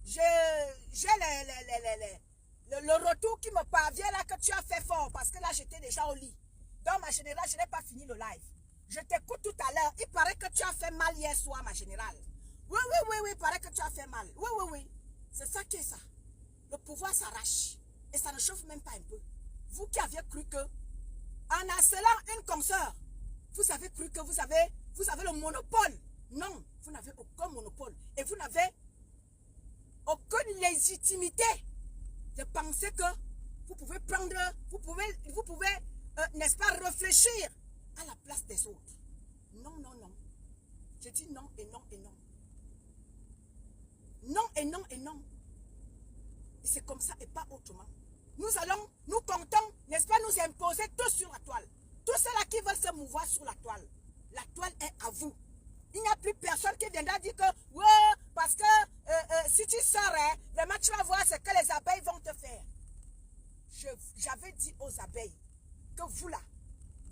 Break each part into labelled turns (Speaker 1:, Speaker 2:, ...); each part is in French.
Speaker 1: j'ai le retour qui me parvient là que tu as fait fort parce que là j'étais déjà au lit. Donc ma générale, je n'ai pas fini le live. Je t'écoute tout à l'heure. Il paraît que tu as fait mal hier soir, ma générale. Oui, il paraît que tu as fait mal. Oui. C'est ça qui est ça. Le pouvoir s'arrache. Et ça ne chauffe même pas un peu. Vous qui aviez cru que, en harcelant une consoeur, vous avez cru que vous avez le monopole. Non, vous n'avez aucun monopole. Et vous n'avez aucune légitimité de penser que vous pouvez prendre, vous pouvez n'est-ce pas, réfléchir à la place des autres. Non. Je dis non et non et non. Non et non et non. Et c'est comme ça et pas autrement. Nous comptons, n'est-ce pas, nous imposer tous sur la toile. Tous ceux-là qui veulent se mouvoir sur la toile est à vous. Il n'y a plus personne qui viendra dire que, ouais, parce que si tu sors, vraiment tu vas voir ce que les abeilles vont te faire. J'avais dit aux abeilles que vous là,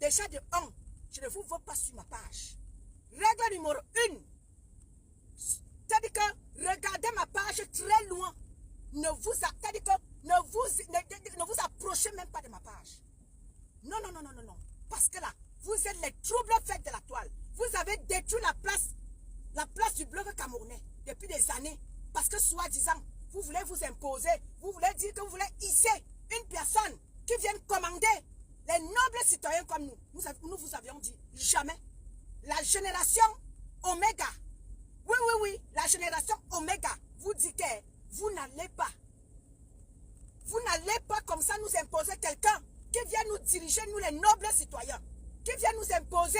Speaker 1: déjà de 1, je ne vous veux pas sur ma page. Règle numéro 1, c'est-à-dire que regardez ma page très loin. Ne vous approchez même pas de ma page. Non. Parce que là, vous êtes les troubles faits de la toile. Vous avez détruit la place du blog camerounais depuis des années. Parce que soi-disant, vous voulez vous imposer. Vous voulez dire que vous voulez hisser une personne qui vienne commander les nobles citoyens comme nous. Nous vous avions dit jamais. La génération Oméga. Oui. La génération Oméga vous dit que vous n'allez pas. Vous n'allez pas comme ça nous imposer quelqu'un qui vient nous diriger, nous les nobles citoyens, qui vient nous imposer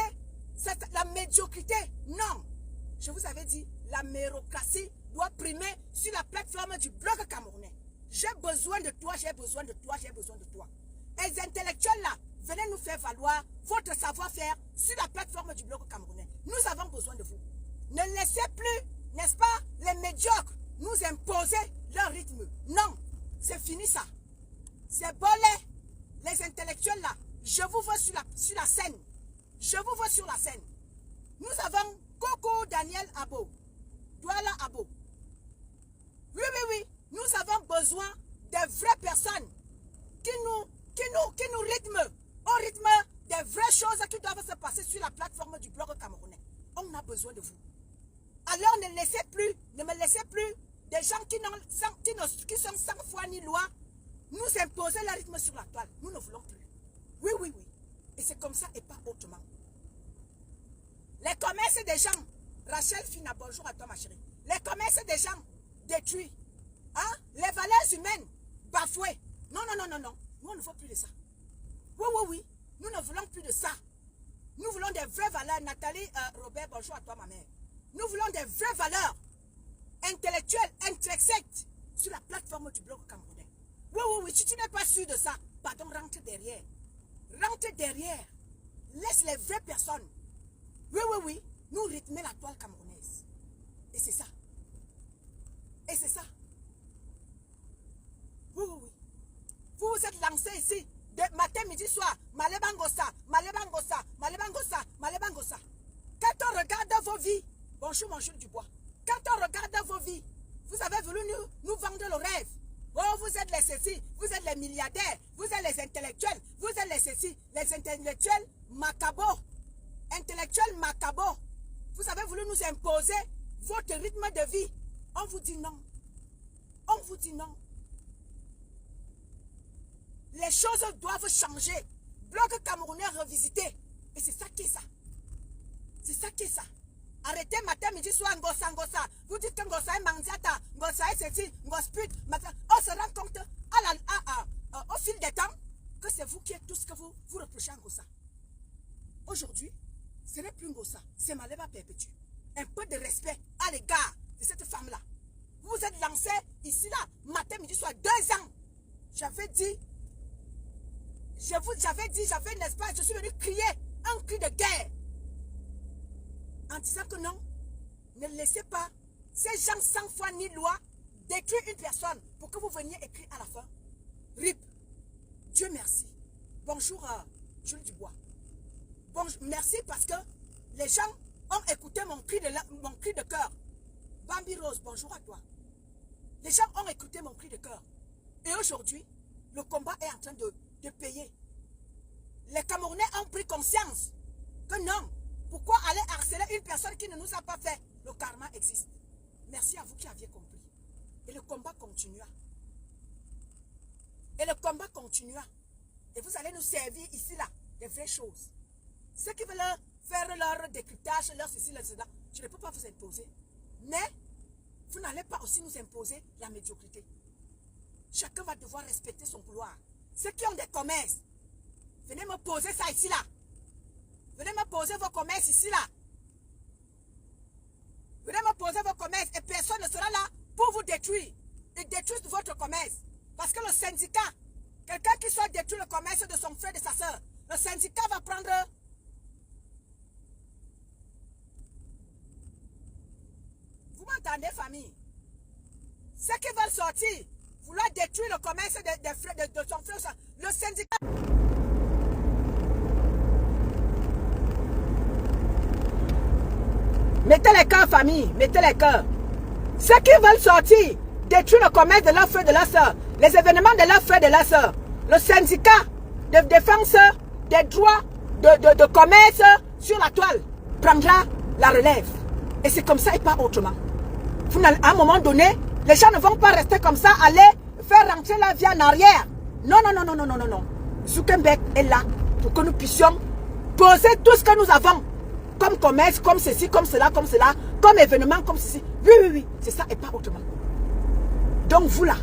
Speaker 1: la médiocrité. Non. Je vous avais dit, la mérocratie doit primer sur la plateforme du blog camerounais. J'ai besoin de toi, j'ai besoin de toi. Et les intellectuels là, venez nous faire valoir votre savoir-faire sur la plateforme du blog camerounais. Nous avons besoin de vous. Ne laissez plus, n'est-ce pas, les médiocres nous imposer leur rythme. Non, c'est fini ça. C'est bolé. Les intellectuels là, je vous veux sur la scène. Je vous veux sur la scène. Nous avons Coco Daniel Abo, Douala Abo. Oui. Nous avons besoin de vraies personnes qui nous rythment au rythme des vraies choses qui doivent se passer sur la plateforme du blog camerounais. On a besoin de vous. Alors ne me laissez plus des gens qui sont sans foi ni loi nous imposer le rythme sur la toile. Nous ne voulons plus. Oui. Et c'est comme ça et pas autrement. Les commerces des gens, Rachel Fina, bonjour à toi ma chérie. Les commerces des gens détruits. Hein? Les valeurs humaines bafouées. Non. Nous on ne veut plus de ça. Oui. Nous ne voulons plus de ça. Nous voulons des vraies valeurs. Nathalie Robert, bonjour à toi ma mère. Nous voulons des vraies valeurs intellectuelles, intrinsèques sur la plateforme du blog camerounais. Oui. Si tu n'es pas sûr de ça, pardon, rentre derrière. Rentre derrière. Laisse les vraies personnes. Oui. Nous rythmer la toile camerounaise. Et c'est ça. Oui. Vous vous êtes lancé ici, de matin, midi, soir. Malebangosa. Quand on regarde vos vies, bonjour mon Jules Dubois. Quand on regarde vos vies, vous avez voulu nous vendre le rêve. Oh, vous êtes les ceci, vous êtes les milliardaires, vous êtes les intellectuels, vous êtes les ceci, les intellectuels macabots. Intellectuels macabots. Vous avez voulu nous imposer votre rythme de vie. On vous dit non. Les choses doivent changer. Bloc camerounais revisité. Et c'est ça qui est ça. Arrêtez matin, midi, soir, ngosa. Vous dites que ngosa est mandiata, ngosa est ceci, ngosput. On se rend compte au fil des temps que c'est vous qui êtes tout ce que vous reprochez à ngosa. Aujourd'hui, ce n'est plus ngosa, c'est Maleba perpétue. Un peu de respect à l'égard de cette femme-là. Vous vous êtes lancé ici, là, matin, midi, soir, 2 ans. J'avais dit, n'est-ce pas, je suis venu crier un cri de guerre. En disant que non, ne laissez pas ces gens sans foi ni loi détruire une personne pour que vous veniez écrire à la fin. RIP, Dieu merci. Bonjour Jules Dubois. Merci parce que les gens ont écouté mon cri de cœur. Bambi Rose, bonjour à toi. Les écoutez mon cri de cœur. Et aujourd'hui, le combat est en train de payer. Les Camerounais ont pris conscience que non, pourquoi aller harceler une personne qui ne nous a pas fait? Le karma existe. Merci à vous qui aviez compris. Et le combat continuera. Et le combat continuera. Et vous allez nous servir ici, là, des vraies choses. Ceux qui veulent faire leur décryptage, leur ceci, leur cela, je ne peux pas vous imposer. Mais, vous n'allez pas aussi nous imposer la médiocrité. Chacun va devoir respecter son couloir. Ceux qui ont des commerces, venez me poser ça ici, là. Venez me poser vos commerces ici, là. Venez me poser vos commerces et personne ne sera là pour vous détruire. Ils détruisent votre commerce. Parce que le syndicat, quelqu'un qui soit détruit le commerce de son frère et de sa soeur, le syndicat va prendre... Vous m'entendez, famille? Ceux qui veulent sortir, vouloir détruire le commerce de son frère, le syndicat... Mettez les cœurs, famille, mettez les cœurs. Ceux qui veulent sortir, détruire le commerce de leur frère et de leur soeur, les événements de leur frère et de leur soeur, le syndicat de défense des droits de commerce sur la toile prendra la relève. Et c'est comme ça et pas autrement. À un moment donné, les gens ne vont pas rester comme ça, aller faire rentrer la vie en arrière. Non, non, non, non, non, non, non, non. Zuckerberg est là pour que nous puissions poser tout ce que nous avons. Comme commerce, comme ceci, comme cela, comme événement, comme ceci. Oui, oui, oui, c'est ça et pas autrement. Donc vous là,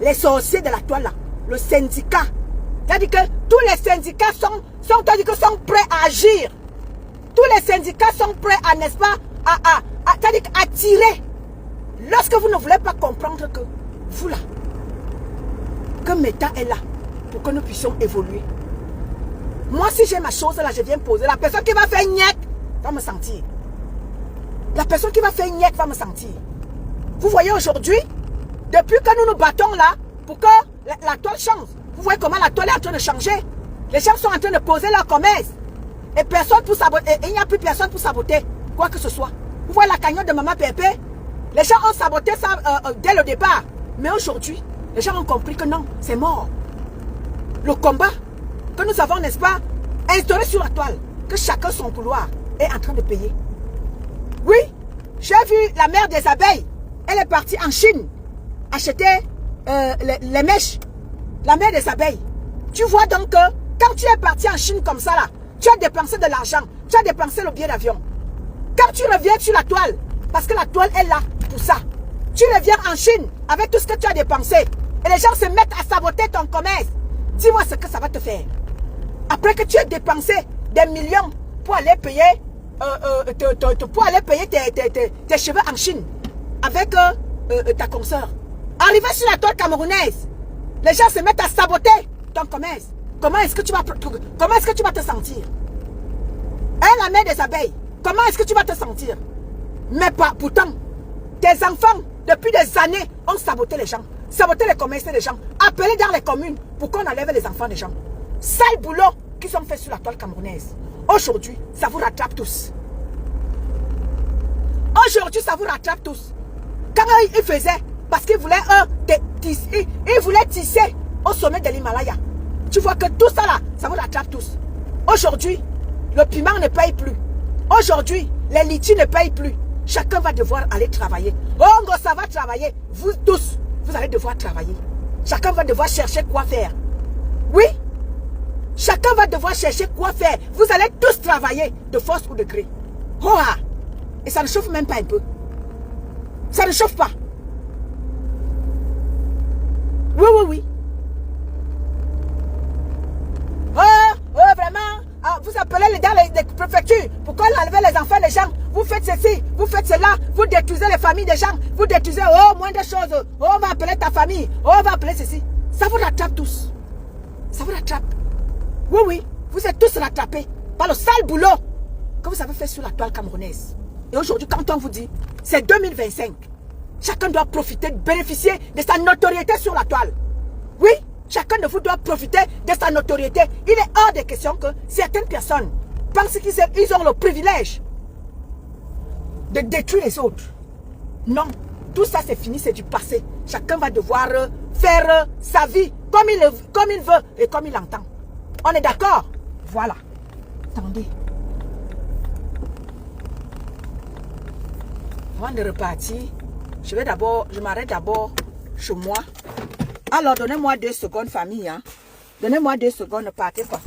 Speaker 1: les sorciers de la toile là, le syndicat, c'est-à-dire que tous les syndicats sont prêts à agir. Tous les syndicats sont prêts à, n'est-ce pas, à tirer. Lorsque vous ne voulez pas comprendre que vous là, que Meta est là pour que nous puissions évoluer. Moi, si j'ai ma chose là, je viens poser. La personne qui va faire niette va me sentir. La personne qui va faire niette va me sentir. Vous voyez aujourd'hui, depuis que nous nous battons là, pour que la toile change. Vous voyez comment la toile est en train de changer. Les gens sont en train de poser leur commerce. Et personne pour saboter. Et il n'y a plus personne pour saboter quoi que ce soit. Vous voyez la cagnotte de Maman Pépé. Les gens ont saboté ça dès le départ. Mais aujourd'hui, les gens ont compris que non, c'est mort. Le combat que nous avons, n'est-ce pas, instauré sur la toile, que chacun son couloir est en train de payer. Oui, j'ai vu la mère des abeilles. Elle est partie en Chine acheter les mèches. La mère des abeilles. Tu vois donc que quand tu es parti en Chine comme ça là, tu as dépensé de l'argent, tu as dépensé le billet d'avion. Quand tu reviens sur la toile, parce que la toile est là pour ça, tu reviens en Chine avec tout ce que tu as dépensé et les gens se mettent à saboter ton commerce. Dis-moi ce que ça va te faire. Après que tu aies dépensé des millions pour aller payer, tes cheveux en Chine avec ta consoeur. Arrivé sur la toile camerounaise, les gens se mettent à saboter ton commerce. Comment est-ce que tu vas te sentir? Hein, la mère des abeilles, comment est-ce que tu vas te sentir? Mais pas, pourtant, tes enfants, depuis des années, ont saboté les gens, saboté les commerces des gens, appelé dans les communes pour qu'on enlève les enfants des gens. Sale boulot qui sont faits sur la toile camerounaise. Aujourd'hui, ça vous rattrape tous. Aujourd'hui, ça vous rattrape tous. Quand ils faisaient, parce qu'ils voulaient tisser au sommet de l'Himalaya. Tu vois que tout ça là, ça vous rattrape tous. Aujourd'hui, le piment ne paye plus. Aujourd'hui, les litchis ne payent plus. Chacun va devoir aller travailler. Oh, ça va travailler. Vous tous, vous allez devoir travailler. Chacun va devoir chercher quoi faire. Oui, chacun va devoir chercher quoi faire. Vous allez tous travailler de force ou de gré. Oh, et ça ne chauffe même pas un peu. Ça ne chauffe pas. Oui, oui, oui. Oh, vraiment. Vous appelez dans les préfectures. Pourquoi enlever les enfants des gens? Vous faites ceci, vous faites cela. Vous détruisez les familles des gens. Vous détruisez, moins de choses. Oh, on va appeler ta famille. Oh, on va appeler ceci. Ça vous rattrape tous. Ça vous rattrape. Oui, oui. Vous êtes tous rattrapés par le sale boulot que vous avez fait sur la toile camerounaise. Et aujourd'hui, quand on vous dit, c'est 2025. Chacun doit profiter, bénéficier de sa notoriété sur la toile. Oui, chacun de vous doit profiter de sa notoriété. Il est hors de question que certaines personnes pensent qu'ils ont le privilège de détruire les autres. Non, Tout ça, c'est fini, c'est du passé. Chacun va devoir faire sa vie comme il veut et comme il entend. On est d'accord? Voilà. Attendez. Avant de repartir, je m'arrête d'abord chez moi. Alors, donnez-moi 2 secondes, famille. Hein. Donnez-moi 2 secondes, ne partez pas.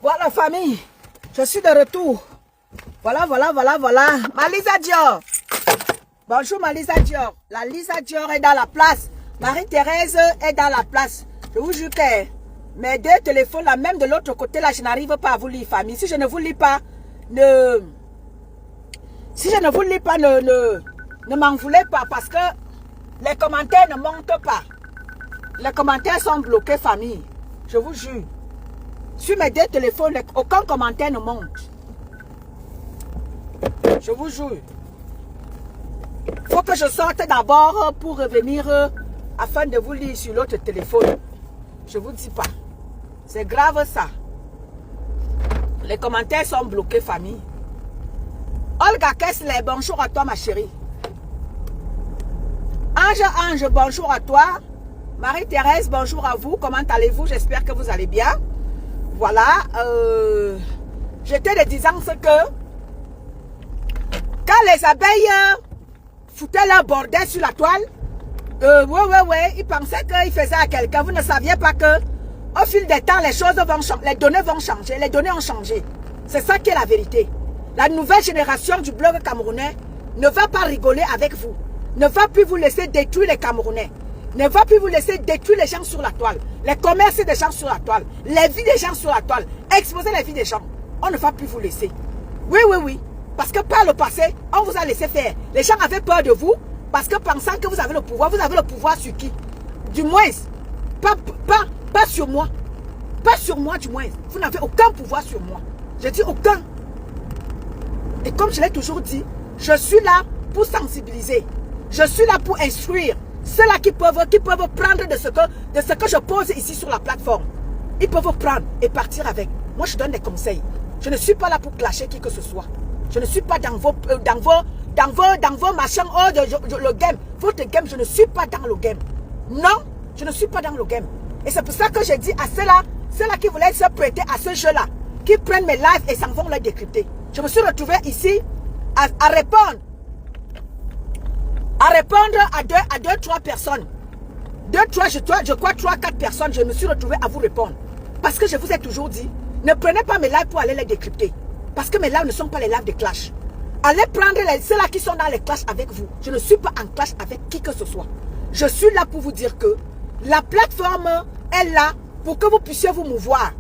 Speaker 1: Voilà, famille. Je suis de retour. Voilà. Malisa Dior. Bonjour, Malisa Dior. La Lisa Dior est dans la place. Marie-Thérèse est dans la place. Je vous jure que mes 2 téléphones, là, même de l'autre côté, là, je n'arrive pas à vous lire, famille. Si je ne vous lis pas, ne m'en voulez pas, parce que les commentaires ne montent pas. Les commentaires sont bloqués, famille. Je vous jure. Sur mes 2 téléphones, aucun commentaire ne monte. Je vous jure. Il faut que je sorte d'abord pour revenir afin de vous lire sur l'autre téléphone. Je vous dis pas. C'est grave ça. Les commentaires sont bloqués, famille. Olga Kessler, bonjour à toi, ma chérie. Ange, bonjour à toi. Marie-Thérèse, bonjour à vous. Comment allez-vous? J'espère que vous allez bien. Voilà. J'étais de disant ce que quand les abeilles foutaient leur bordel sur la toile, ils pensaient qu'ils faisaient à quelqu'un. Vous ne saviez pas que au fil des temps, les choses vont changer, les données vont changer, les données ont changé. C'est ça qui est la vérité. La nouvelle génération du blog camerounais ne va pas rigoler avec vous, ne va plus vous laisser détruire les Camerounais, ne va plus vous laisser détruire les gens sur la toile, les commerces des gens sur la toile, les vies des gens sur la toile, exposer les vies des gens. On ne va plus vous laisser. Oui. Parce que par le passé, on vous a laissé faire. Les gens avaient peur de vous parce que pensant que vous avez le pouvoir sur qui? Du moins, pas sur moi. Pas sur moi du moins. Vous n'avez aucun pouvoir sur moi. Je dis aucun. Et comme je l'ai toujours dit, je suis là pour sensibiliser. Je suis là pour instruire. Ceux-là qui peuvent prendre de ce que je pose ici sur la plateforme. Ils peuvent prendre et partir avec. Moi, je donne des conseils. Je ne suis pas là pour clasher qui que ce soit. Je ne suis pas dans vos machins, le game. Votre game, je ne suis pas dans le game. Non, je ne suis pas dans le game. Et c'est pour ça que j'ai dit à ceux-là qui voulaient se prêter à ce jeu-là, qui prennent mes lives et s'en vont les décrypter. Je me suis retrouvé ici à répondre à deux, trois personnes. Je crois 3, 4 personnes, je me suis retrouvé à vous répondre. Parce que je vous ai toujours dit, ne prenez pas mes lives pour aller les décrypter. Parce que mes lives ne sont pas les lives de clash. Allez prendre ceux-là qui sont dans les clashs avec vous. Je ne suis pas en clash avec qui que ce soit. Je suis là pour vous dire que la plateforme est là pour que vous puissiez vous mouvoir.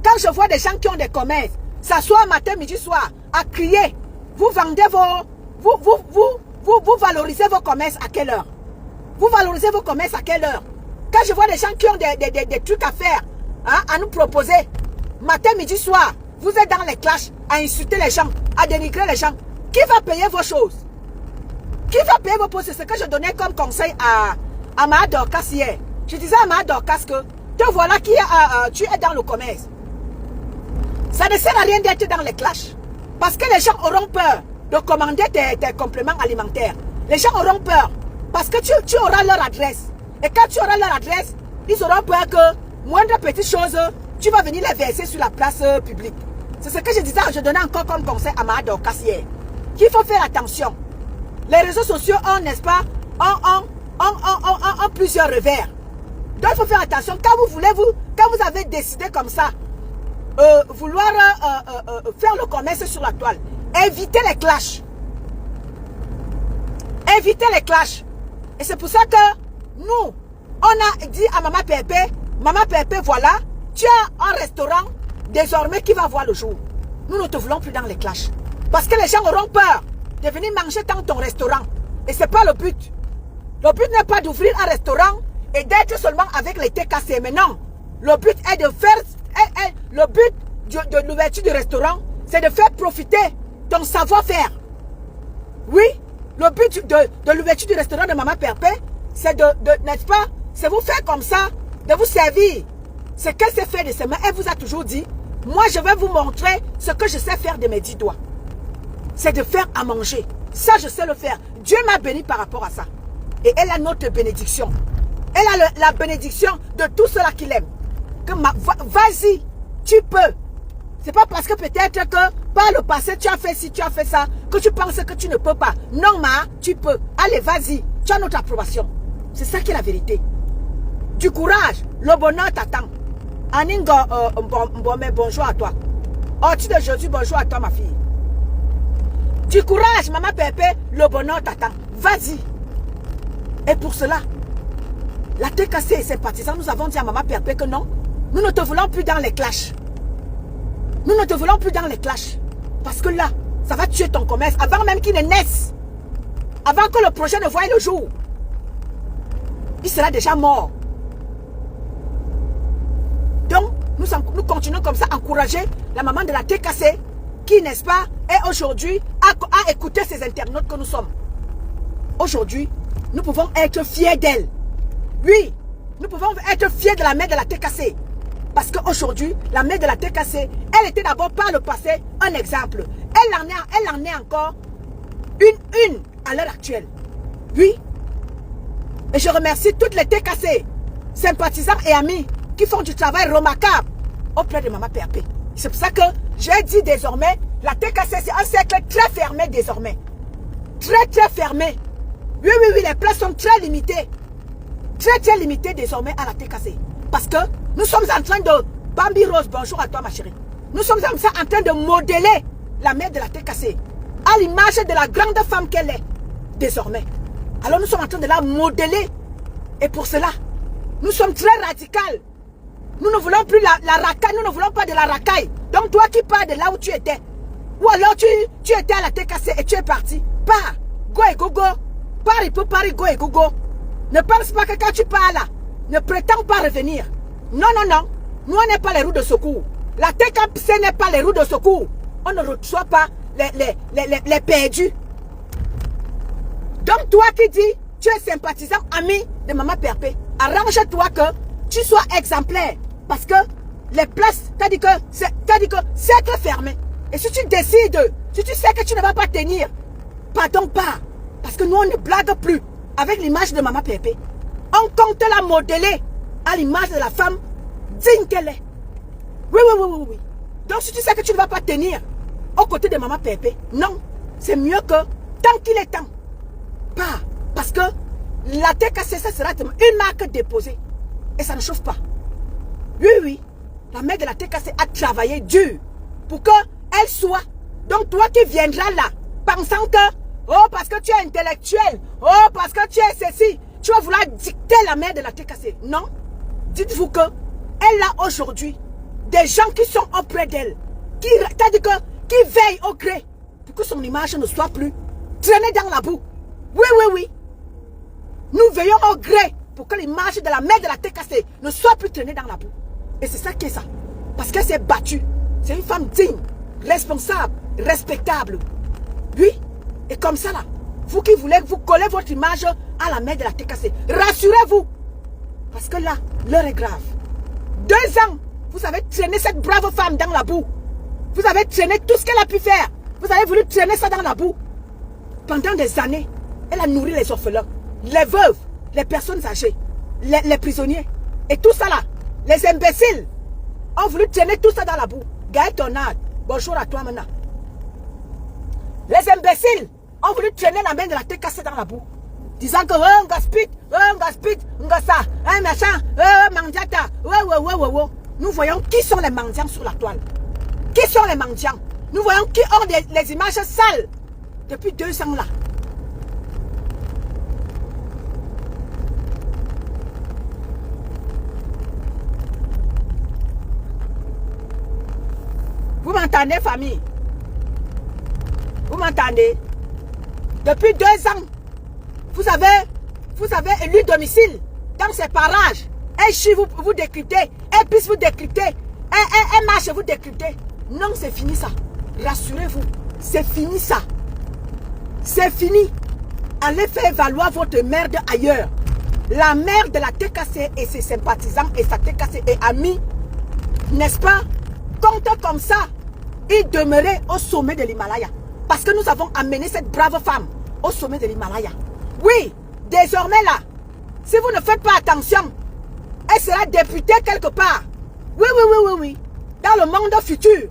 Speaker 1: Quand je vois des gens qui ont des commerces, s'asseoir matin, midi, soir, à crier, vous vendez vous valorisez vos commerces à quelle heure? Vous valorisez vos commerces à quelle heure? Quand je vois des gens qui ont des trucs à faire, hein, à nous proposer, matin, midi, soir, vous êtes dans les clashs, à insulter les gens, à dénigrer les gens. Qui va payer vos choses? Qui va payer vos choses? C'est ce que je donnais comme conseil à Maa Dorcas hier. Je disais à Maa Dorcas que te voilà qui tu es dans le commerce. Ça ne sert à rien d'être dans les clashs. Parce que les gens auront peur de commander tes compléments alimentaires. Les gens auront peur. Parce que tu auras leur adresse. Et quand tu auras leur adresse, ils auront peur que moindre petite chose, tu vas venir les verser sur la place publique. C'est ce que je disais, je donnais encore comme conseil à Maa Dorcas hier. Qu'il faut faire attention. Les réseaux sociaux ont, n'est-ce pas, ont plusieurs revers. Donc il faut faire attention. Quand vous avez décidé comme ça, vouloir faire le commerce sur la toile, évitez les clashs. Évitez les clashs. Et c'est pour ça que nous, on a dit à Maman Pépé, voilà, tu as un restaurant désormais qui va voir le jour. Nous ne te voulons plus dans les clashs. Parce que les gens auront peur de venir manger dans ton restaurant. Et ce n'est pas le but. Le but n'est pas d'ouvrir un restaurant et d'être seulement avec les TKC. Mais non, le but est de faire... le but de l'ouverture du restaurant, c'est de faire profiter ton savoir-faire. Oui, le but de l'ouverture du restaurant de Maman Pépé, c'est n'est-ce pas, c'est vous faire comme ça, de vous servir. Ce qu'elle s'est fait de ses mains, elle vous a toujours dit, moi je vais vous montrer ce que je sais faire de mes 10 doigts. C'est de faire à manger. Ça, je sais le faire. Dieu m'a béni par rapport à ça. Et elle a notre bénédiction. Elle a la bénédiction de tout cela qu'il aime. Vas-y, tu peux. C'est pas parce que peut-être que par le passé, tu as fait ci, tu as fait ça, que tu penses que tu ne peux pas. Non, tu peux. Allez, vas-y. Tu as notre approbation. C'est ça qui est la vérité. Du courage. Le bonheur t'attend. Aningo, bonjour à toi. Orti de Jésus, bonjour à toi, ma fille. Du courage, Maman Pépé, le bonheur t'attend. Vas-y. Et pour cela, la TKC et ses partisans, nous avons dit à Maman Pépé que non, nous ne te voulons plus dans les clashs. Nous ne te voulons plus dans les clashs. Parce que là, ça va tuer ton commerce avant même qu'il ne naisse. Avant que le projet ne voie le jour. Il sera déjà mort. Donc, nous continuons comme ça à encourager la maman de la TKC qui, n'est-ce pas, est aujourd'hui à écouter ces internautes que nous sommes. Aujourd'hui, nous pouvons être fiers d'elle. Oui, nous pouvons être fiers de la mère de la TKC. Parce qu'aujourd'hui, la mère de la TKC, elle était d'abord par le passé un exemple. Elle en est encore une à l'heure actuelle. Oui. Et je remercie toutes les TKC, sympathisants et amis qui font du travail remarquable auprès de Maman Pépé. C'est pour ça que j'ai dit désormais, la TKC c'est un cercle très fermé désormais. Très fermé. Oui, les places sont très limitées. Très limitées désormais à la TKC. Parce que nous sommes en train de... Bambi Rose, bonjour à toi ma chérie. Nous sommes en train de modeler la mère de la TKC à l'image de la grande femme qu'elle est désormais. Alors nous sommes en train de la modeler. Et pour cela, nous sommes très radicales. Nous ne voulons plus la racaille, nous ne voulons pas de la racaille. Donc toi qui pars de là où tu étais, ou alors tu étais à la TKC et tu es parti, pars, go et go go, pars et Paris, go et go go. Ne pense pas que quand tu pars là, ne prétends pas revenir. Non, nous on n'est pas les roues de secours. La TKC n'est pas les roues de secours. On ne reçoit pas les perdus. Donc toi qui dis, tu es sympathisant, ami de Maman Pépé, arrange-toi que tu sois exemplaire. Parce que les places, t'as dit que c'est très fermé. Et si tu décides, si tu sais que tu ne vas pas tenir, pardon pas. Parce que nous on ne blague plus avec l'image de Maman Pépé. On compte la modeler à l'image de la femme digne qu'elle est. Oui. Donc si tu sais que tu ne vas pas tenir aux côtés de Maman Pépé, non. C'est mieux que tant qu'il est temps. Pas. Parce que la TKC, ça sera une marque déposée. Et ça ne chauffe pas. Oui. La mère de la TKC a travaillé dur pour qu'elle soit. Donc toi qui viendras là, pensant que, oh, parce que tu es intellectuel, oh, parce que tu es ceci, tu vas vouloir dicter la mère de la TKC. Non. Dites-vous que elle a aujourd'hui des gens qui sont auprès d'elle, qui veillent au gré pour que son image ne soit plus traînée dans la boue. Oui, oui, oui. Nous veillons au gré pour que l'image de la mère de la TKC ne soit plus traînée dans la boue. Et c'est ça qui est ça. Parce qu'elle s'est battue. C'est une femme digne, responsable, respectable. Oui. Et comme ça là, vous qui voulez vous coller votre image à la mère de la TKC, rassurez-vous. Parce que là, l'heure est grave. 2 ans, vous avez traîné cette brave femme dans la boue. Vous avez traîné tout ce qu'elle a pu faire. Vous avez voulu traîner ça dans la boue. Pendant des années, elle a nourri les orphelins, les veuves, les personnes âgées, les prisonniers. Et tout ça là, les imbéciles ont voulu traîner tout ça dans la boue. Gaël Tonard, bonjour à toi maintenant. Les imbéciles ont voulu traîner la main de la TKC dans la boue. Disant que, oh, on gaspille, on gassa, un machin, mandiata, Nous voyons qui sont les mendiants sur la toile. Qui sont les mendiants? Nous voyons qui ont les images sales depuis 2 ans là. Vous m'entendez, famille? Vous m'entendez? Depuis 2 ans, vous avez élu domicile dans ces parages. Elle chie vous décryptez, elle pisse vous décryptez, elle marche vous décryptez. Non, c'est fini ça. Rassurez-vous, c'est fini ça. C'est fini. Allez faire valoir votre merde ailleurs. La mère de la TKC et ses sympathisants et sa TKC et amis, n'est-ce pas? Compte comme ça, il demeurait au sommet de l'Himalaya. Parce que nous avons amené cette brave femme au sommet de l'Himalaya. Oui, désormais là, si vous ne faites pas attention, elle sera députée quelque part. Oui, oui, oui, oui, oui. Dans le monde futur.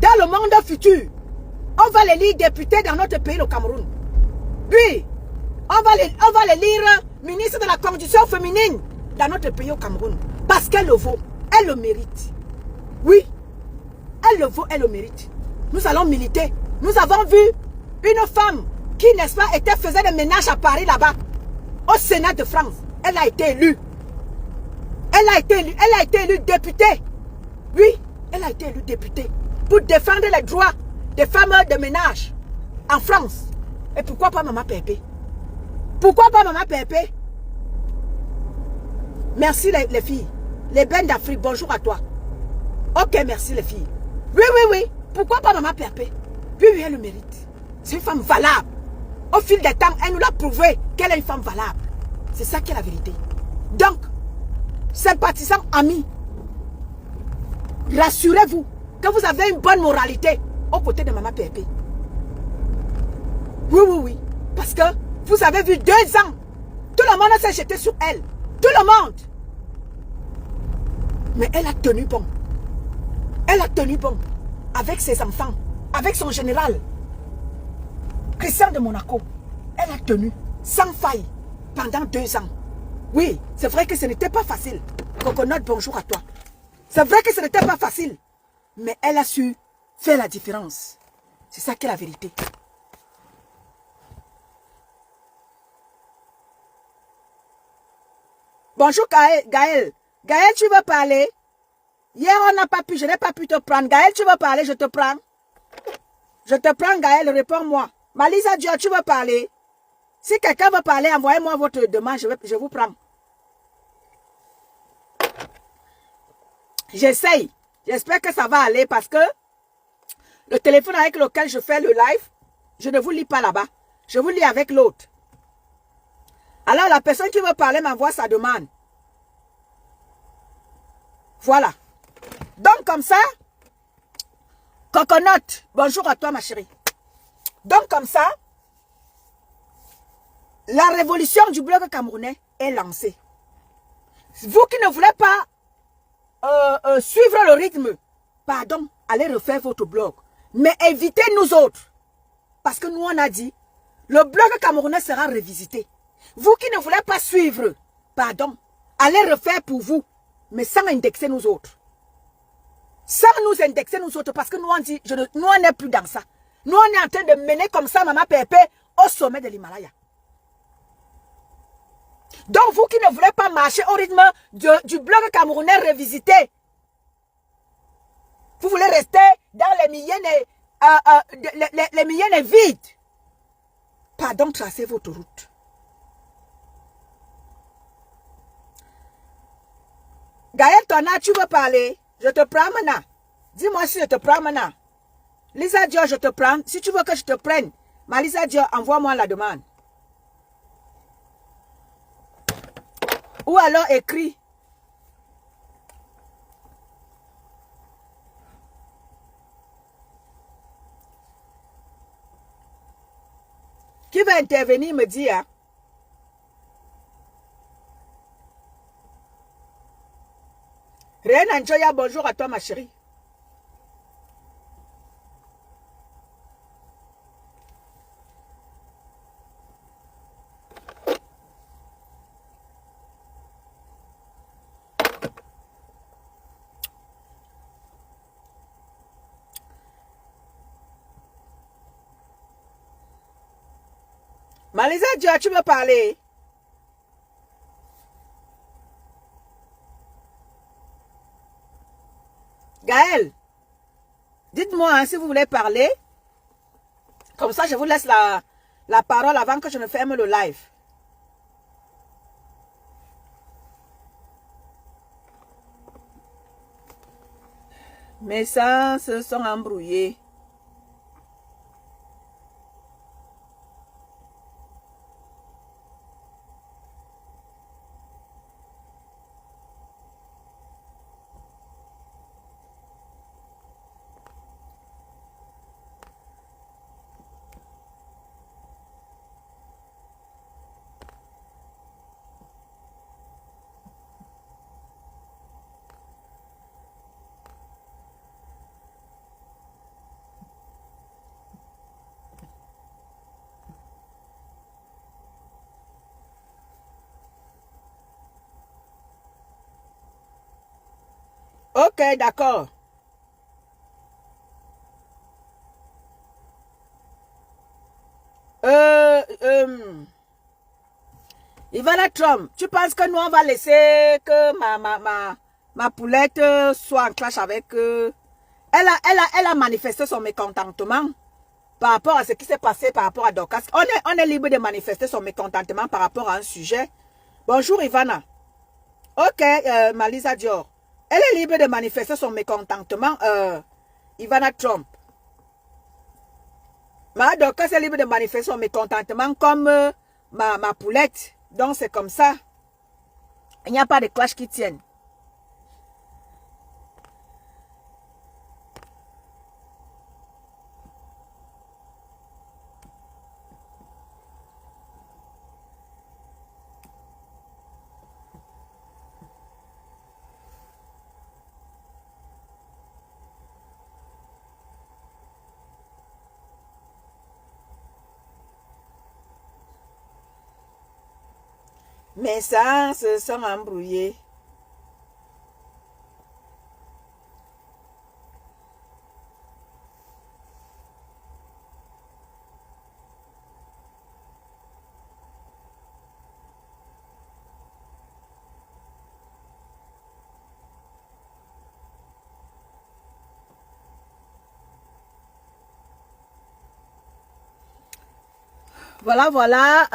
Speaker 1: Dans le monde futur, on va les lire députés dans notre pays, le Cameroun. Oui, on va les lire ministre de la condition féminine dans notre pays, au Cameroun. Parce qu'elle le vaut, elle le mérite. Oui, elle le vaut, elle le mérite. Nous allons militer. Nous avons vu une femme qui, n'est-ce pas, faisait des ménages à Paris là-bas, au Sénat de France. Elle a été élue. Elle a été élue députée. Oui, elle a été élue députée pour défendre les droits des femmes de ménage en France. Et pourquoi pas Maman Pépé? Pourquoi pas Maman Pépé? Merci les filles. Les bennes d'Afrique, bonjour à toi. Ok, merci les filles. Oui, oui, oui. Pourquoi pas Maman Pépé? Oui, oui, elle le mérite. C'est une femme valable. Au fil des temps, elle nous l'a prouvé qu'elle est une femme valable. C'est ça qui est la vérité. Donc, sympathisants, amis, rassurez-vous que vous avez une bonne moralité aux côtés de Maman Pépé. Oui, oui, oui. Parce que vous avez vu 2 ans. Tout le monde s'est jeté sur elle. Tout le monde. Mais elle a tenu bon. Elle a tenu bon. Avec ses enfants. Avec son général. Christian de Monaco. Elle a tenu sans faille pendant 2 ans. Oui, c'est vrai que ce n'était pas facile. Coconut, bonjour à toi. C'est vrai que ce n'était pas facile. Mais elle a su faire la différence. C'est ça qui est la vérité. Bonjour Gaël. Gaël, tu veux parler? Hier, on n'a pas pu, je n'ai pas pu te prendre. Gaël, tu veux parler? Je te prends. Je te prends, Gaël, réponds-moi. Malisa Dior, tu veux parler? Si quelqu'un veut parler, envoyez-moi votre demande, je vous prends. J'essaye. J'espère que ça va aller parce que le téléphone avec lequel je fais le live, je ne vous lis pas là-bas. Je vous lis avec l'autre. Alors, la personne qui veut parler m'envoie sa demande. Voilà. Donc, comme ça, Coconut, bonjour à toi, ma chérie. Donc, comme ça, la révolution du blog camerounais est lancée. Vous qui ne voulez pas suivre le rythme, pardon, allez refaire votre blog. Mais évitez nous autres. Parce que nous, on a dit, le blog camerounais sera revisité. Vous qui ne voulez pas suivre, pardon, allez refaire pour vous, mais sans indexer nous autres. Sans nous indexer nous autres, parce que nous on dit, nous on n'est plus dans ça. Nous on est en train de mener comme ça Maman Pépé au sommet de l'Himalaya. Donc vous qui ne voulez pas marcher au rythme du blog camerounais revisité, vous voulez rester dans les Miyennes vides. Pardon, tracez votre route. Gaël Tona, tu veux parler? Je te prends maintenant. Dis-moi si je te prends maintenant. Lisa Dior, je te prends. Si tu veux que je te prenne, ma Lisa Dior, envoie-moi la demande. Ou alors écris. Qui va intervenir me dire? Hein? Reine Anjoya, bonjour à toi ma chérie. Malisa Dior, tu veux parler? Gaël, dites-moi hein, si vous voulez parler. Comme ça, je vous laisse la parole avant que je ne ferme le live. Mes sens se sont embrouillés. Ok, d'accord. Ivana Trump, tu penses que nous on va laisser que ma poulette soit en clash avec elle a manifesté son mécontentement par rapport à ce qui s'est passé par rapport à Dorcas. On est libre de manifester son mécontentement par rapport à un sujet. Bonjour Ivana. Ok, Malisa Dior. Elle est libre de manifester son mécontentement, Ivana Trump. Ma Dorcas est libre de manifester son mécontentement comme ma poulette. Donc c'est comme ça. Il n'y a pas de clash qui tiennent. Mes sens se sont embrouillés. Voilà.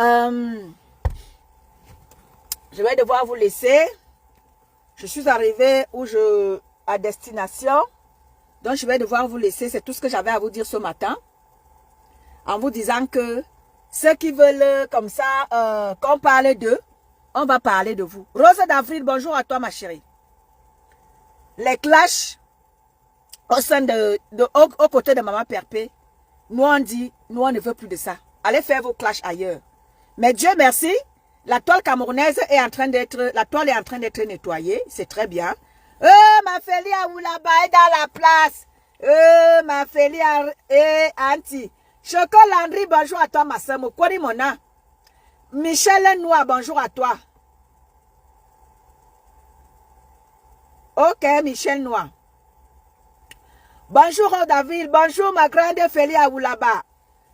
Speaker 1: Je vais devoir vous laisser. Je suis arrivée à destination. Donc, je vais devoir vous laisser. C'est tout ce que j'avais à vous dire ce matin. En vous disant que ceux qui veulent comme ça qu'on parle d'eux, on va parler de vous. Rose d'Avril, bonjour à toi ma chérie. Les clashs aux côtés de Maman Perpé, nous on dit, nous on ne veut plus de ça. Allez faire vos clashs ailleurs. Mais Dieu merci, la toile camerounaise est en train d'être, nettoyée, c'est très bien. Ma Félia Oulaba est dans la place. Ma Félia Anti. Choco Landry, bonjour à toi ma soeur. Mokori Mona. Michel Noua, bonjour à toi. Ok, Michel Noir. Bonjour David, bonjour ma grande Feli Aoulaba.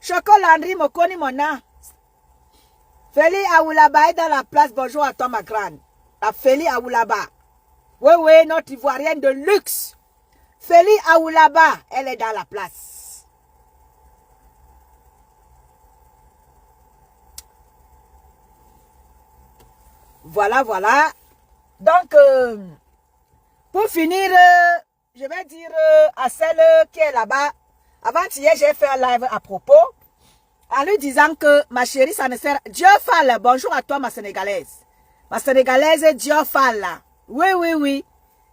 Speaker 1: Chocolandry Mokoni Mona. Feli Aoulaba est dans la place, bonjour à toi ma grande. La Feli Aoulaba. Oui, oui, notre ivoirienne de luxe. Feli Aoulaba, elle est dans la place. Voilà, voilà. Donc, pour finir, je vais dire à celle qui est là-bas, avant-hier, j'ai fait un live à propos, en lui disant que ma chérie, ça ne sert... Dieu falle, bonjour à toi ma sénégalaise. Ma sénégalaise, Dieu falle. Oui, oui, oui.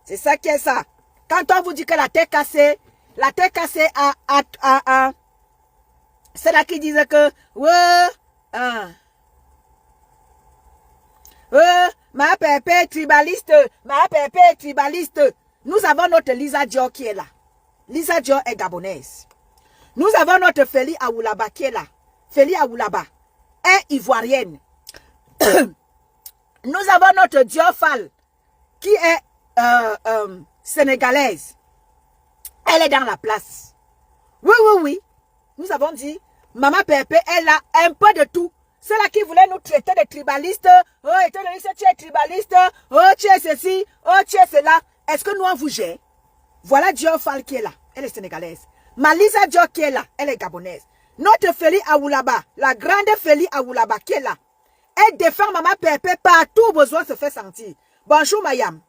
Speaker 1: C'est ça qui est ça. Quand on vous dit que la tête cassée c'est là qui disent que, ma pépé tribaliste, ma pépé tribaliste. Nous avons notre Lisa Dior qui est là. Lisa Dior est gabonaise. Nous avons notre Feli Aoulaba qui est là. Feli Aoulaba est ivoirienne. Nous avons notre Dior Fall qui est sénégalaise. Elle est dans la place. Oui, oui, oui. Nous avons dit, Maman Pépé, elle a un peu de tout. Ceux-là qui voulaient nous traiter de tribalistes, oh, étant donné que tu es tribaliste, oh, tu es ceci, oh, tu es cela. Est-ce que nous on vous gère? Voilà Dior Fall qui est là, elle est sénégalaise. Malisa Dior qui est là, elle est gabonaise. Notre Feli Aoulaba, la grande Feli Aoulaba qui est là, elle défend Maman Pépé partout où besoin se fait sentir. Bonjour Mayam.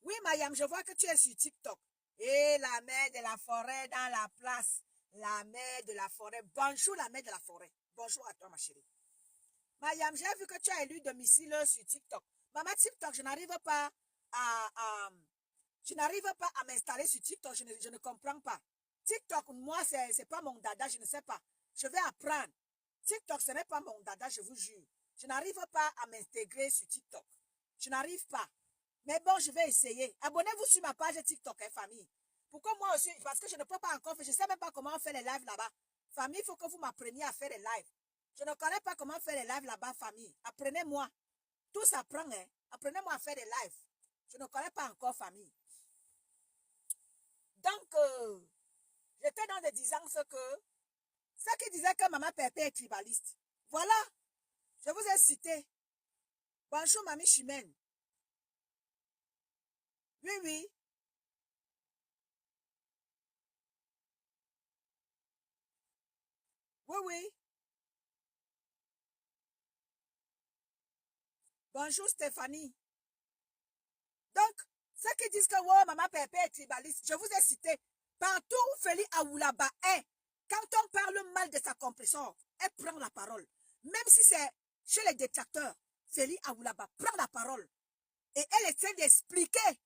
Speaker 1: Oui Mayam, je vois que tu es sur TikTok. Et la mère de la forêt dans la place. La mère de la forêt. Bonjour la mère de la forêt. Bonjour à toi ma chérie. Mayam, j'ai vu que tu as élu domicile sur TikTok. Maman TikTok, je n'arrive pas à m'installer sur TikTok. Je ne comprends pas. TikTok, moi, c'est pas mon dada, je ne sais pas. Je vais apprendre. TikTok, ce n'est pas mon dada, je vous jure. Je n'arrive pas à m'intégrer sur TikTok. Je n'arrive pas. Mais bon, je vais essayer. Abonnez-vous sur ma page TikTok, hein, famille. Pourquoi moi aussi? Parce que je ne peux pas encore faire. Je ne sais même pas comment on fait les lives là-bas. Famille, il faut que vous m'appreniez à faire les lives. Je ne connais pas comment faire les lives là-bas, famille. Apprenez-moi. Tout s'apprend, hein. Apprenez-moi à faire des lives. Je ne connais pas encore, famille. Donc, j'étais dans des disances que ceux qui disaient que Maman Pépé est tribaliste. Voilà. Je vous ai cité. Bonjour, Mamie Chimène. Oui, oui. Oui, oui. Bonjour, Stéphanie. Donc, ceux qui disent que oh, Maman Pépé est tribaliste, je vous ai cité. Partout où Feli Aoulaba est, quand on parle mal de sa compresseur, elle prend la parole. Même si c'est chez les détracteurs, Feli Aoulaba prend la parole. Et elle essaie d'expliquer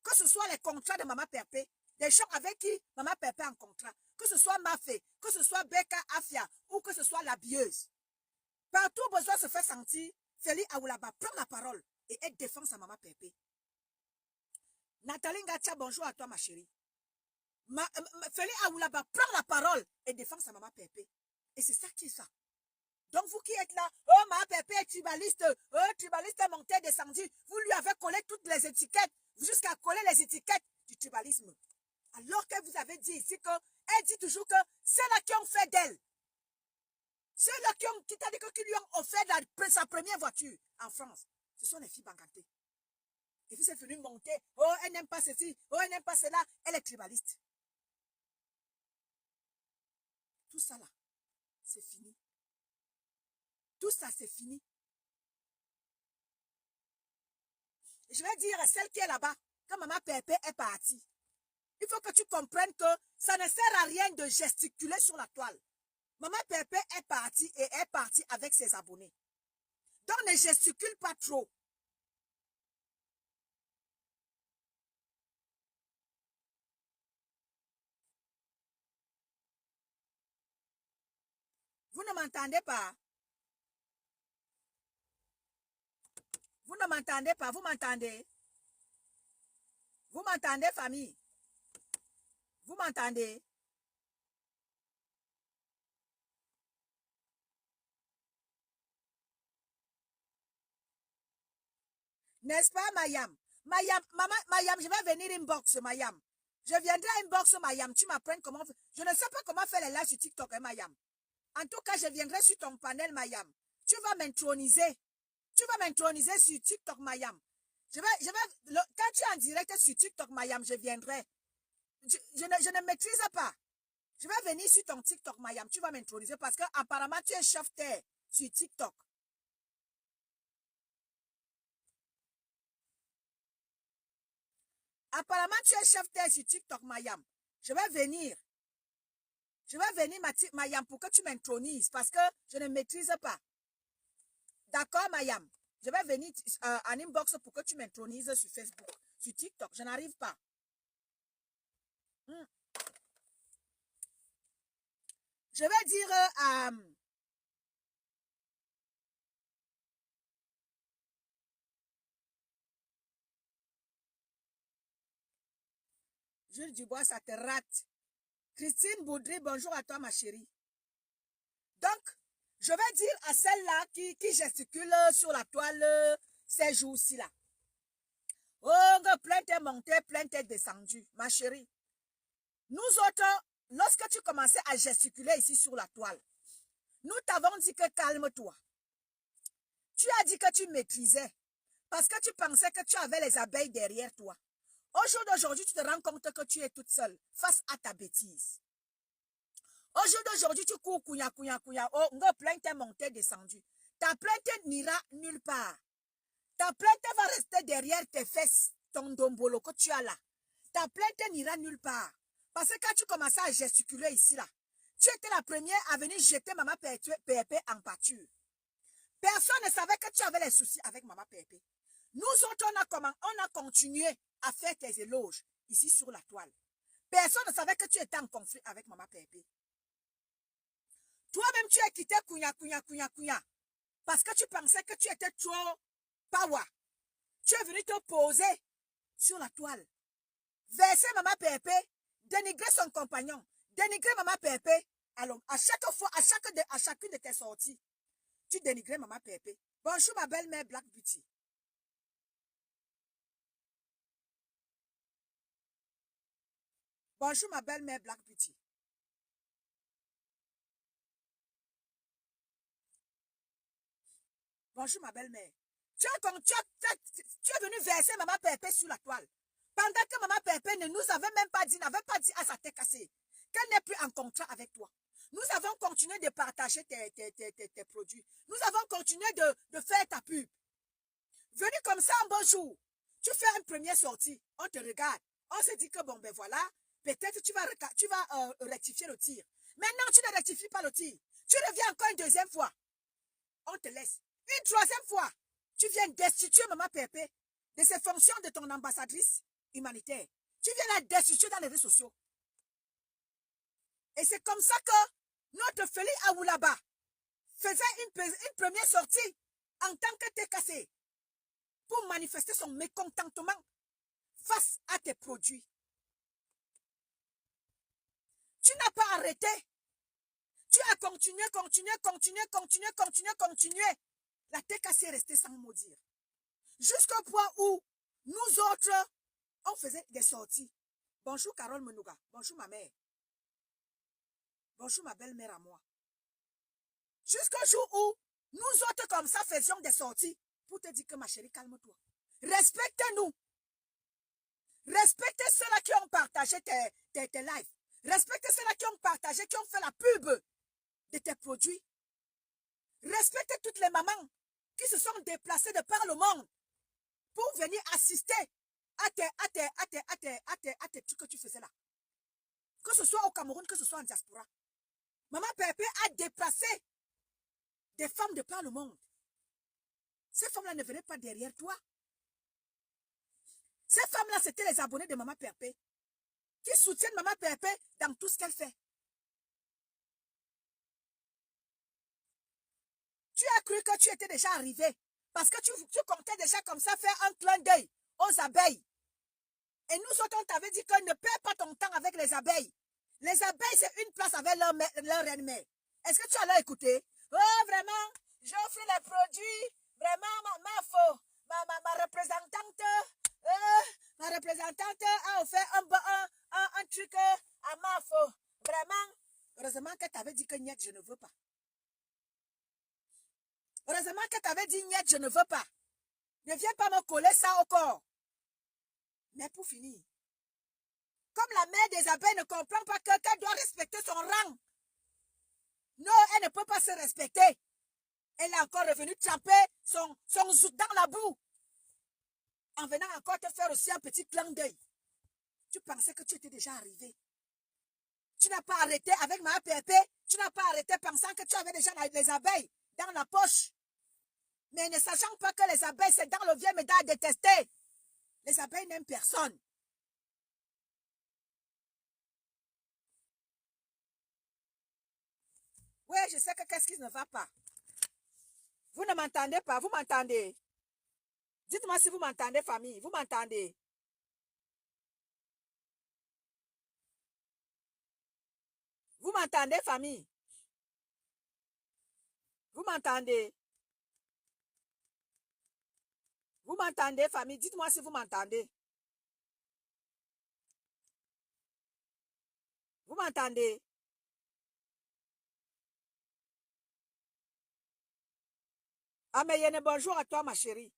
Speaker 1: que ce soit les contrats de Maman Pépé, des gens avec qui Maman Pépé est en contrat, que ce soit Mafé, que ce soit Beka Afia ou que ce soit la bieuse. Partout où besoin se fait sentir, Feli Aoulaba prend la parole et elle défend sa Maman Pépé. Nathalie Ngatia, bonjour à toi ma chérie. Feli Aoulaba prend la parole et défend sa Maman Pépé. Et c'est ça qui est ça. Donc vous qui êtes là, oh Maman Pépé est tribaliste, oh tribaliste est monté, descendu, vous lui avez collé toutes les étiquettes, jusqu'à coller les étiquettes du tribalisme. Alors que vous avez dit ici qu'elle dit toujours que c'est là qui ont fait d'elle. C'est là qui t'a dit qui lui ont offert sa première voiture en France. Ce sont les filles bancantées. Et vous êtes venu monter, oh elle n'aime pas ceci, oh elle n'aime pas cela, elle est tribaliste. Tout ça là, c'est fini. Tout ça, c'est fini. Je vais dire à celle qui est là-bas, que Maman Pépé est partie. Il faut que tu comprennes que ça ne sert à rien de gesticuler sur la toile. Maman Pépé est partie et est partie avec ses abonnés. Donc ne gesticule pas trop. Vous ne m'entendez pas? Vous ne m'entendez pas? Vous m'entendez? Vous m'entendez, famille? Vous m'entendez? N'est-ce pas, Mayam? Mayam, maman, Mayam, je vais venir inbox, Mayam. Je viendrai inbox, Mayam. Tu m'apprennes comment... Je ne sais pas comment faire les lives sur TikTok, hein, Mayam. En tout cas, je viendrai sur ton panel, Mayam. Tu vas m'introniser. Tu vas m'introniser sur TikTok, Mayam. Quand tu es en direct sur TikTok, Mayam, je viendrai. Je ne maîtrise pas. Je vais venir sur ton TikTok, Mayam. Tu vas m'introniser parce que apparemment tu es chef-terre sur TikTok. Apparemment, tu es chef-terre sur TikTok, Mayam. Je vais venir. Je vais venir, Mayam, pour que tu m'intronises parce que je ne maîtrise pas. D'accord, Mayam? Je vais venir en inbox pour que tu m'intronises sur Facebook, sur TikTok. Je n'arrive pas. Je vais dire à... Jules Dubois, ça te rate. Christine Boudry, bonjour à toi, ma chérie. Donc, je vais dire à celle-là qui gesticule sur la toile ces jours-ci là. Oh, plainte est montée, plainte est descendue, ma chérie. Nous autres, lorsque tu commençais à gesticuler ici sur la toile, nous t'avons dit que calme-toi. Tu as dit que tu maîtrisais parce que tu pensais que tu avais les abeilles derrière toi. Au jour d'aujourd'hui, tu te rends compte que tu es toute seule face à ta bêtise. Au jour d'aujourd'hui, tu cours, couilla. Oh, une plainte est montée, descendue. Ta plainte n'ira nulle part. Ta plainte va rester derrière tes fesses, ton dombolo que tu as là. Ta plainte n'ira nulle part. Parce que quand tu commençais à gesticuler ici, là, tu étais la première à venir jeter Maman Pépé en pâture. Personne ne savait que tu avais les soucis avec Maman Pépé. Nous autres, on a continué à faire tes éloges ici sur la toile. Personne ne savait que tu étais en conflit avec Maman Pépé. Toi-même, tu as quitté Kounya. Parce que tu pensais que tu étais trop power. Tu es venu te poser sur la toile. Verser Maman Pépé, dénigrer son compagnon, dénigrer Maman Pépé. Alors, à chaque fois, à chacune de tes sorties, tu dénigrais Maman Pépé. Bonjour ma belle-mère Black Beauty. Bonjour ma belle-mère Black Beauty. Bonjour ma belle-mère. Tu es venu verser Maman Pépé sur la toile. Pendant que Maman Pépé ne nous avait même pas dit, n'avait pas dit à sa tête cassée qu'elle n'est plus en contrat avec toi. Nous avons continué de partager tes produits. Nous avons continué de faire ta pub. Venu comme ça un bon jour, tu fais une première sortie, on te regarde. On se dit que bon, ben voilà, peut-être tu vas rectifier le tir. Maintenant, tu ne rectifies pas le tir. Tu reviens encore une deuxième fois. On te laisse. Une troisième fois, tu viens destituer Maman Pépé de ses fonctions de ton ambassadrice humanitaire. Tu viens la destituer dans les réseaux sociaux. Et c'est comme ça que notre Félix Aoulaba faisait une première sortie en tant que TKC pour manifester son mécontentement face à tes produits. Tu n'as pas arrêté. Tu as continué. La TKC est restée sans mot dire. Jusqu'au point où nous autres, on faisait des sorties. Bonjour Carole Menouga. Bonjour ma mère. Bonjour ma belle-mère à moi. Jusqu'au jour où nous autres comme ça faisions des sorties pour te dire que ma chérie, calme-toi. Respecte-nous. Respecte ceux-là qui ont partagé tes lives. Respecte ceux-là qui ont partagé, qui ont fait la pub de tes produits. Respecte toutes les mamans qui se sont déplacées de par le monde pour venir assister à tes trucs que tu faisais là. Que ce soit au Cameroun, que ce soit en diaspora. Maman Pépé a déplacé des femmes de par le monde. Ces femmes-là ne venaient pas derrière toi. Ces femmes-là, c'était les abonnés de Maman Pépé qui soutiennent Maman Pépé dans tout ce qu'elle fait. Tu as cru que tu étais déjà arrivé parce que tu comptais déjà comme ça faire un clin d'œil aux abeilles. Et nous autres, on t'avait dit que ne perds pas ton temps avec les abeilles. Les abeilles, c'est une place avec leur reine-mère. Est-ce que tu as écouté? Oh, vraiment, j'offre les produits. Vraiment, ma représentante Ma représentante a offert un truc à Mafo. Vraiment. Heureusement que tu avais dit que niet, je ne veux pas. Heureusement que tu avais dit niet, je ne veux pas. Ne viens pas me coller ça au corps. Mais pour finir, comme la mère des abeilles ne comprend pas qu'elle doit respecter son rang. Non, elle ne peut pas se respecter. Elle est encore revenue tremper son zout dans la boue. En venant encore te faire aussi un petit clin d'œil. Tu pensais que tu étais déjà arrivé. Tu n'as pas arrêté avec ma APP. Tu n'as pas arrêté pensant que tu avais déjà les abeilles dans la poche. Mais ne sachant pas que les abeilles, c'est dans le vieux médaille à détester. Les abeilles n'aiment personne. Oui, je sais que qu'est-ce qui ne va pas. Vous ne m'entendez pas, vous m'entendez. Dites-moi si vous m'entendez, famille. Vous m'entendez. Vous m'entendez, famille. Vous m'entendez. Vous m'entendez, famille. Dites-moi si vous m'entendez. Vous m'entendez. Améyene, bonjour à toi, ma chérie.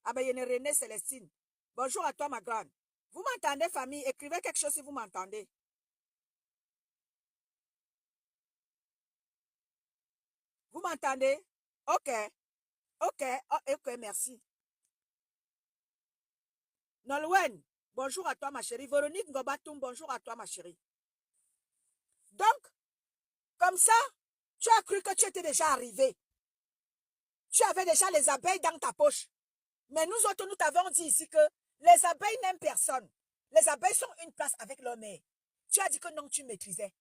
Speaker 1: Améyene René Célestine. Bonjour à toi, ma grande. Vous m'entendez, famille? Écrivez quelque chose si vous m'entendez. Vous m'entendez? Ok. Ok. Oh, ok, merci. Nolwen, bonjour à toi, ma chérie. Véronique Ngobatoum, bonjour à toi, ma chérie. Donc, comme ça, tu as cru que tu étais déjà arrivé. Tu avais déjà les abeilles dans ta poche. Mais nous autres, nous t'avons dit ici que les abeilles n'aiment personne. Les abeilles sont une place avec leur mère. Tu as dit que non, tu maîtrisais.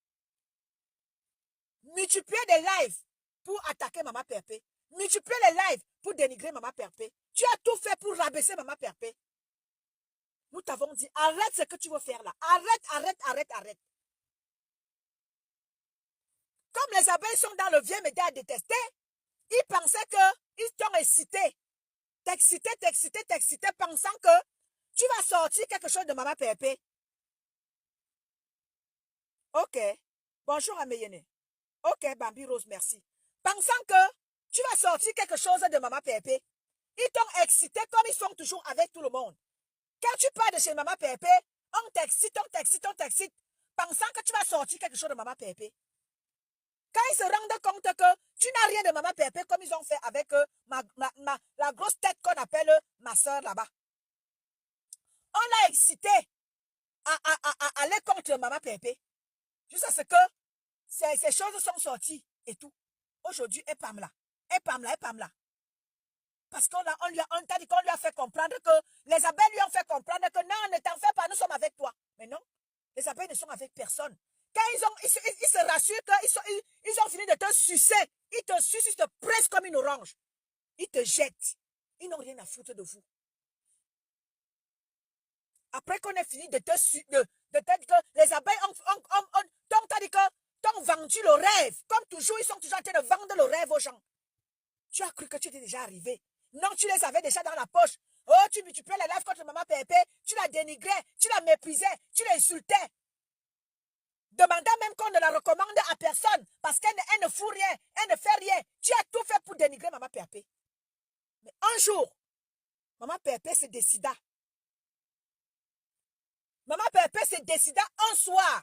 Speaker 1: Multiplier des lives pour attaquer Maman Perpé. Multiplier les lives pour dénigrer Maman Perpé. Tu as tout fait pour rabaisser Maman Perpé. Nous t'avons dit, arrête ce que tu veux faire là. Arrête, arrête, arrête, arrête. Comme les abeilles sont dans le vieux média à détester, ils pensaient qu'ils t'ont excité. T'exciter, pensant que tu vas sortir quelque chose de Maman Pépé. Ok. Bonjour Améyene. Ok, Bambi Rose, merci. Pensant que tu vas sortir quelque chose de Maman Pépé. Ils t'ont excité comme ils font toujours avec tout le monde. Quand tu pars de chez Maman Pépé, on t'excite, pensant que tu vas sortir quelque chose de Maman Pépé. Quand ils se rendent compte que tu n'as rien de Maman Pépé comme ils ont fait avec la grosse tête qu'on appelle ma soeur là-bas. On l'a excité à aller contre Maman Pépé. Jusqu'à ce que ces choses sont sorties et tout. Aujourd'hui, elle parle là. Parce qu'on t'a dit qu'on lui a fait comprendre que les abeilles lui ont fait comprendre que non, ne t'en fais pas, nous sommes avec toi. Mais non, les abeilles ne sont avec personne. Quand ils se rassurent qu'ils ont fini de te sucer, ils te sucent, ils te pressent comme une orange. Ils te jettent. Ils n'ont rien à foutre de vous. Après qu'on ait fini de te sucer, de te dire que les abeilles t'ont vendu le rêve. Comme toujours, ils sont toujours en train de vendre le rêve aux gens. Tu as cru que tu étais déjà arrivé. Non, tu les avais déjà dans la poche. Oh, tu multipliais les lives contre Maman Pépé. Tu la dénigrais, tu la méprisais, tu l'insultais. Demandant même qu'on ne la recommande à personne parce qu'elle ne fout rien, elle ne fait rien. Tu as tout fait pour dénigrer Maman Pépé. Mais un jour, Maman Pépé se décida. Maman Pépé se décida un soir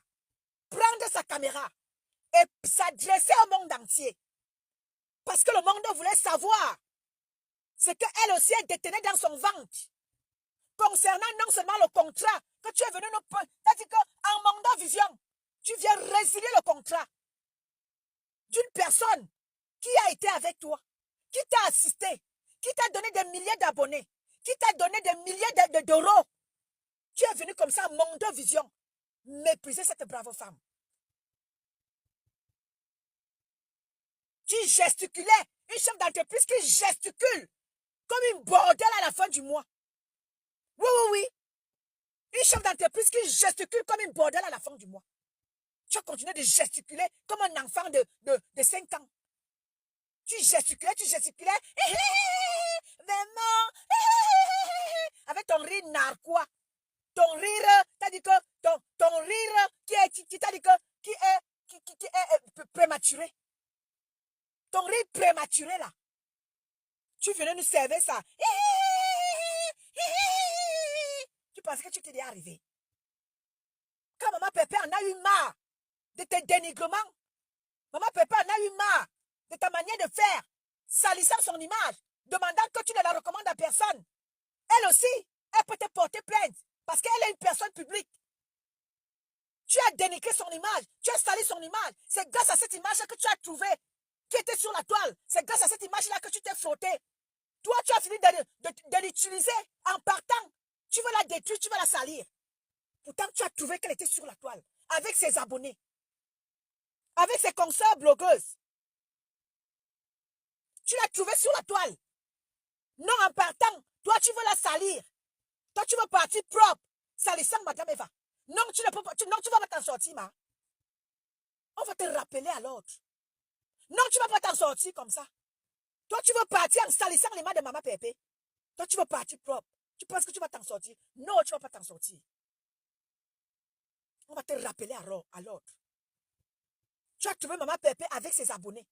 Speaker 1: prendre sa caméra et s'adresser au monde entier. Parce que le monde voulait savoir ce qu'elle aussi elle détenait dans son ventre. Concernant non seulement le contrat que tu es venu nous... C'est-à-dire qu'en mandat vision, tu viens résilier le contrat d'une personne qui a été avec toi, qui t'a assisté, qui t'a donné des milliers d'abonnés, qui t'a donné des milliers d'euros. Tu es venu comme ça en mandat vision mépriser cette brave femme. Tu gesticulais, une chef d'entreprise qui gesticule comme une bordelle à la fin du mois. Oui. Une chef d'entreprise qui gesticule comme une bordelle à la fin du mois. Tu as continué de gesticuler comme un enfant de 5 ans. Tu gesticulais. Vraiment. avec ton rire narquois. Ton rire, t'as dit que ton rire qui t'a dit que qui est prématuré. Ton rire prématuré là. Tu venais nous servir ça. Tu pensais que tu t'es arrivé. Quand maman Pépé en a eu marre de tes dénigrements, maman Pépé en a eu marre de ta manière de faire, salissant son image, demandant que tu ne la recommandes à personne. Elle aussi, elle peut te porter plainte parce qu'elle est une personne publique. Tu as dénigré son image, tu as sali son image. C'est grâce à cette image que tu as trouvé qui était sur la toile. C'est grâce à cette image-là que tu t'es frotté. Toi, tu as fini de l'utiliser en partant. Tu veux la détruire, tu veux la salir. Pourtant, tu as trouvé qu'elle était sur la toile, avec ses abonnés, avec ses consoeurs blogueuses. Tu l'as trouvée sur la toile. Non, en partant, toi, tu veux la salir. Toi, tu veux partir propre, salissant Madame Eva. Non, tu ne peux pas, non, tu vas pas t'en sortir, ma. On va te rappeler à l'ordre. Non, tu ne vas pas t'en sortir comme ça. Toi, tu veux partir en salissant les mains de Maman Pépé. Toi, tu veux partir propre. Tu penses que tu vas t'en sortir. Non, tu ne vas pas t'en sortir. On va te rappeler à l'ordre. Tu as trouvé Maman Pépé avec ses abonnés.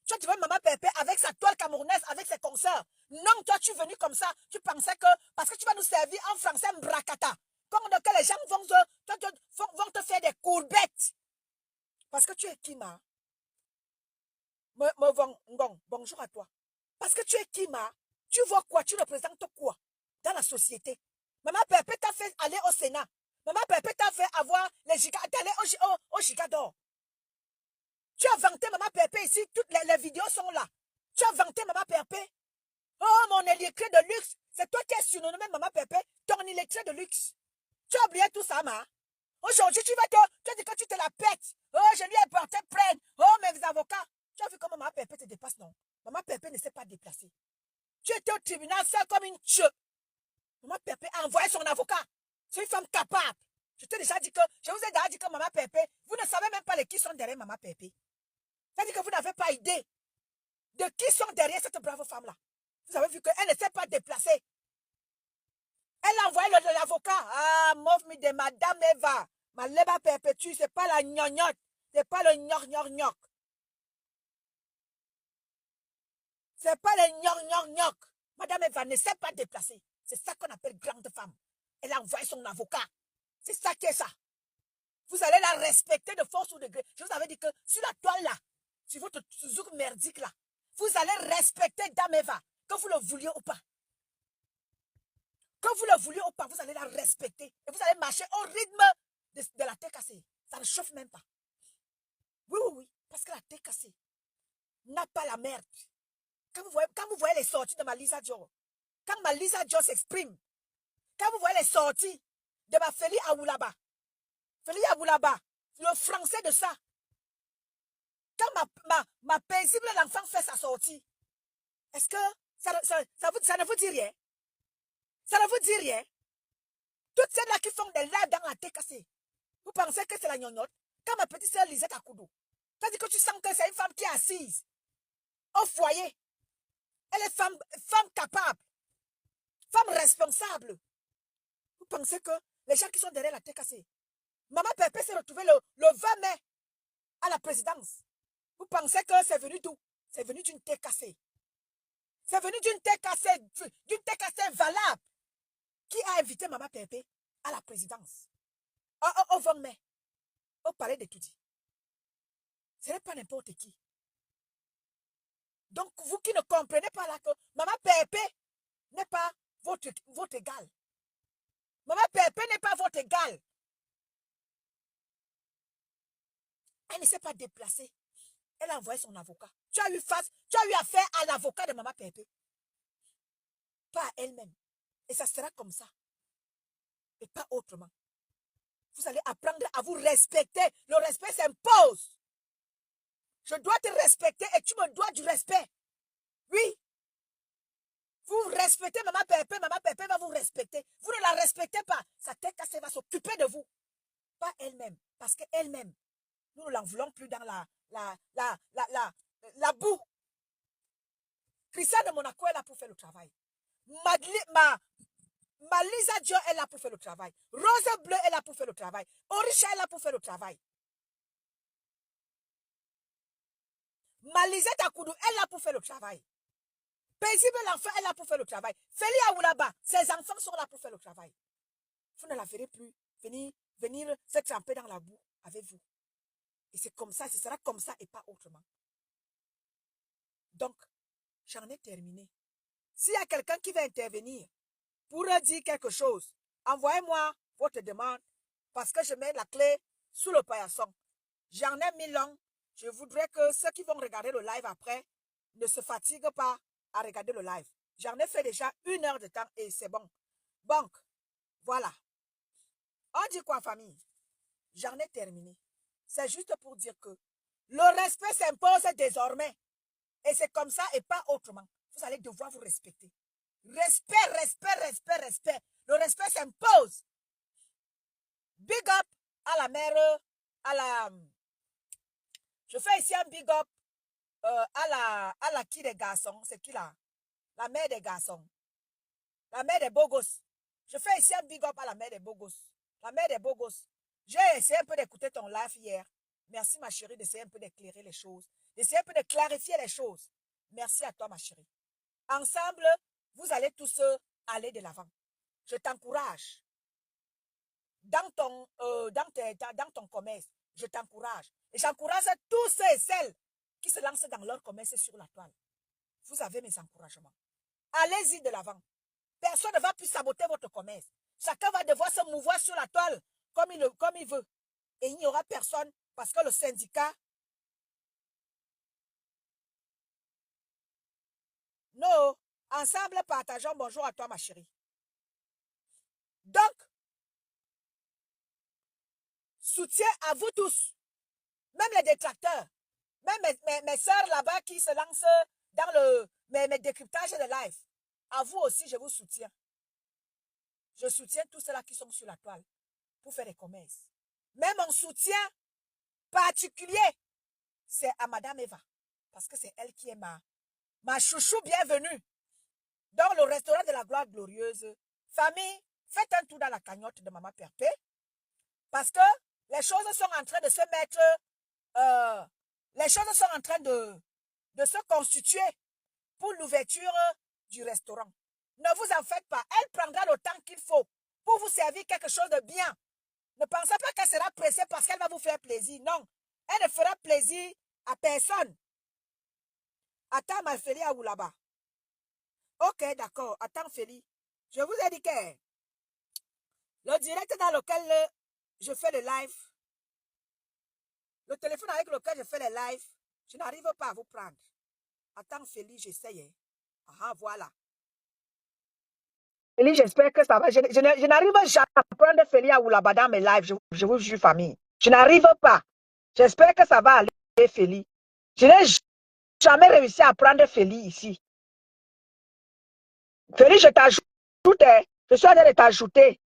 Speaker 1: Tu as trouvé Maman Pépé avec sa toile camerounaise, avec ses consoeurs. Non, toi, tu es venu comme ça. Tu pensais que, parce que tu vas nous servir en français bracata. Comme que les gens vont te faire des courbettes. Parce que tu es qui, ma? Bonjour à toi. Parce que tu es qui, ma? Tu vois quoi? Tu représentes quoi dans la société? Maman Pépé t'a fait aller au Sénat. Maman Pépé t'a fait avoir les gigas, d'aller au giga d'or. Tu as vanté Maman Pépé ici, toutes les vidéos sont là. Tu as vanté Maman Pépé. Oh, mon électrique de luxe. C'est toi qui es surnommé Maman Pépé, ton électrique de luxe. Tu as oublié tout ça, ma? Aujourd'hui, tu dis que tu te la pètes. Oh, je lui ai porté plainte. Oh, mes avocats. Tu as vu comment Maman Pépé te dépasse, non? Maman Pépé ne s'est pas déplacée. Tu étais au tribunal seul comme une cheu. Maman Pépé a envoyé son avocat. C'est une femme capable. Je vous ai déjà dit que Maman Pépé, vous ne savez même pas les qui sont derrière Maman Pépé. C'est-à-dire que vous n'avez pas idée de qui sont derrière cette brave femme-là. Vous avez vu qu'elle ne s'est pas déplacée. Elle a envoyé l'avocat. Ah, m'offre de Madame Eva. Ma leba perpétue, c'est pas la gnognotte. C'est pas le gnoc. C'est pas le gnoc. Madame Eva ne s'est pas déplacée. C'est ça qu'on appelle grande femme. Elle a envoyé son avocat. C'est ça qui est ça. Vous allez la respecter de force ou de gré. Je vous avais dit que sur la toile là, sur votre zouk merdique là, vous allez respecter Dame Eva, que vous le vouliez ou pas. Que vous le vouliez ou pas, vous allez la respecter. Et vous allez marcher au rythme de la tête cassée. Ça ne chauffe même pas. Oui. Parce que la tête cassée n'a pas la merde. Quand vous voyez les sorties de ma Lisa Dior, quand ma Lisa Dior s'exprime, quand vous voyez les sorties de ma Feli Aoulaba, le français de ça, quand ma paisible l'enfant fait sa sortie, est-ce que ça ne vous dit rien? Ça ne vous dit rien? Toutes celles-là qui font des lives dans la tête cassée, vous pensez que c'est la gnognotte? Quand ma petite sœur Lisette Akoudou, ça dit que tu sens que c'est une femme qui est assise au foyer. Elle est femme capable, femme responsable. Vous pensez que les gens qui sont derrière la tête cassée, Maman Pépé s'est retrouvée le 20 mai à la présidence. Vous pensez que c'est venu d'où? C'est venu d'une tête cassée. C'est venu d'une tête cassée valable. Qui a invité Maman Pépé à la présidence? Au 20 mai, au palais de Toudi. Ce n'est pas n'importe qui. Donc, vous qui ne comprenez pas là que Maman Pépé n'est pas votre égal. Maman Pépé n'est pas votre égal. Elle ne s'est pas déplacée. Elle a envoyé son avocat. Tu as eu affaire à l'avocat de Maman Pépé. Pas à elle-même. Et ça sera comme ça. Et pas autrement. Vous allez apprendre à vous respecter. Le respect s'impose. Je dois te respecter et tu me dois du respect. Oui. Vous respectez Maman Pépé va vous respecter. Vous ne la respectez pas. Sa tête cassée va s'occuper de vous. Pas elle-même. Parce qu'elle-même, nous ne l'en voulons plus dans la boue. Christiane de Monaco est là pour faire le travail. Malisa Dion est là pour faire le travail. Rose Bleue est là pour faire le travail. Orisha est là pour faire le travail. Malisette Akoudou est là pour faire le travail. Paisible l'enfant est là pour faire le travail. Félia Oulaba, ses enfants sont là pour faire le travail. Vous ne la verrez plus venir se tremper dans la boue avec vous. Et c'est comme ça, ce sera comme ça et pas autrement. Donc, j'en ai terminé. S'il y a quelqu'un qui veut intervenir pour dire quelque chose, envoyez-moi votre demande parce que je mets la clé sous le paillasson. J'en ai mis long. Je voudrais que ceux qui vont regarder le live après ne se fatiguent pas à regarder le live. J'en ai fait déjà 1 heure de temps et c'est bon. Donc, voilà. On dit quoi, famille? J'en ai terminé. C'est juste pour dire que le respect s'impose désormais. Et c'est comme ça et pas autrement. Vous allez devoir vous respecter. Respect, respect, respect, respect. Le respect s'impose. Big up à la mère, à la... Je fais ici un big up à la qui des garçons. C'est qui là? La mère des garçons. La mère des beaux gosses. Je fais ici un big up à la mère des beaux gosses. La mère des beaux gosses. J'ai essayé un peu d'écouter ton live hier. Merci ma chérie d'essayer un peu d'éclairer les choses. D'essayer un peu de clarifier les choses. Merci à toi ma chérie. Ensemble, vous allez tous aller de l'avant. Je t'encourage. Dans ton commerce, je t'encourage. Et j'encourage tous ceux et celles qui se lancent dans leur commerce sur la toile. Vous avez mes encouragements. Allez-y de l'avant. Personne ne va plus saboter votre commerce. Chacun va devoir se mouvoir sur la toile comme il veut. Et il n'y aura personne parce que le syndicat... Non, ensemble, partageons. Bonjour à toi, ma chérie. Donc, soutien à vous tous. Même les détracteurs. Même mes soeurs là-bas qui se lancent dans mes décryptages de live. À vous aussi, je vous soutiens. Je soutiens tous ceux-là qui sont sur la toile pour faire des commerces. Mais mon soutien particulier, c'est à Madame Eva. Parce que c'est elle qui est ma chouchou bienvenue. Dans le restaurant de la gloire glorieuse. Famille, faites un tour dans la cagnotte de Maman Perpé. Parce que les choses sont en train de se mettre... les choses sont en train de se constituer pour l'ouverture du restaurant. Ne vous en faites pas. Elle prendra le temps qu'il faut pour vous servir quelque chose de bien. Ne pensez pas qu'elle sera pressée parce qu'elle va vous faire plaisir. Non. Elle ne fera plaisir à personne. Attends, ma Félie à là-bas. Ok, d'accord. Attends, Félie. Je vous ai dit que le direct dans lequel je fais le live, le téléphone avec lequel je fais les lives, je n'arrive pas à vous prendre. Attends, Félie, j'essaye. Ah, voilà. Félie, j'espère que ça va. Je n'arrive jamais à prendre Félie à Oulaba dans mes lives. Je vous jure, famille. Je n'arrive pas. J'espère que ça va aller, Félie. Je n'ai jamais réussi à prendre Félie ici. Félie, je t'ajoute. Je suis en train de t'ajouter.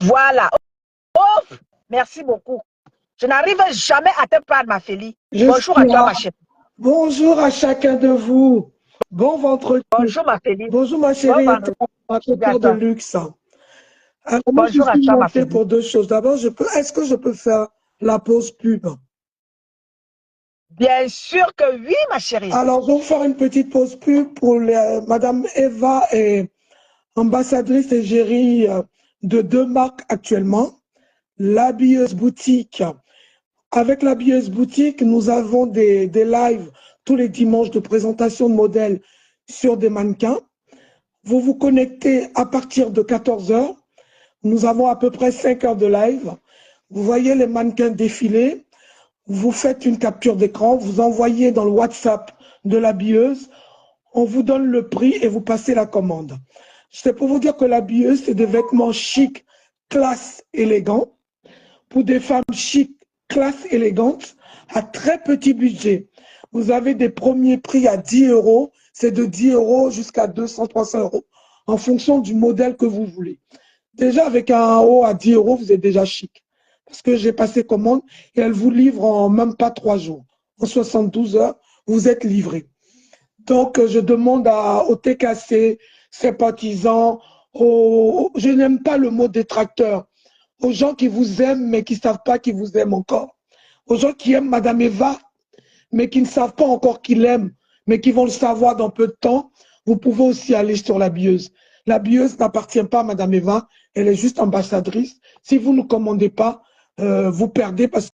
Speaker 1: Voilà. Oh, merci beaucoup. Je n'arrive jamais à te prendre, ma Félie. Bonjour à toi, ma chérie.
Speaker 2: Bonjour à chacun de vous. Bon vendredi.
Speaker 1: Bonjour, ma Félie.
Speaker 2: Bonjour, ma chérie. Ma de luxe. Alors, moi, je suis montée pour 2 choses. D'abord, est-ce que je peux faire la pause pub?
Speaker 1: Bien sûr que oui, ma chérie.
Speaker 2: Alors, je vais faire une petite pause pub pour Madame Eva et ambassadrice égérie de 2 marques actuellement. L'habilleuse boutique. Avec l'habilleuse boutique, nous avons des lives tous les dimanches de présentation de modèles sur des mannequins. Vous vous connectez à partir de 14 h. Nous avons à peu près 5 heures de live. Vous voyez les mannequins défiler. Vous faites une capture d'écran. Vous envoyez dans le WhatsApp de l'habilleuse. On vous donne le prix et vous passez la commande. C'est pour vous dire que l'habilleuse, c'est des vêtements chics, classe, élégants. Pour des femmes chics, classe, élégantes, à très petit budget. Vous avez des premiers prix à 10 €. C'est de 10 € jusqu'à 200, 300 € en fonction du modèle que vous voulez. Déjà, avec un haut à 10 €, vous êtes déjà chic. Parce que j'ai passé commande et elle vous livre en même pas 3 jours. En 72 heures, vous êtes livré. Donc, je demande au TKC, sympathisants, je n'aime pas le mot détracteur, aux gens qui vous aiment mais qui ne savent pas qu'ils vous aiment encore, aux gens qui aiment Madame Eva mais qui ne savent pas encore qu'ils l'aiment, mais qui vont le savoir dans peu de temps, vous pouvez aussi aller sur l'habilleuse. L'habilleuse n'appartient pas à Madame Eva, elle est juste ambassadrice. Si vous ne commandez pas, vous perdez parce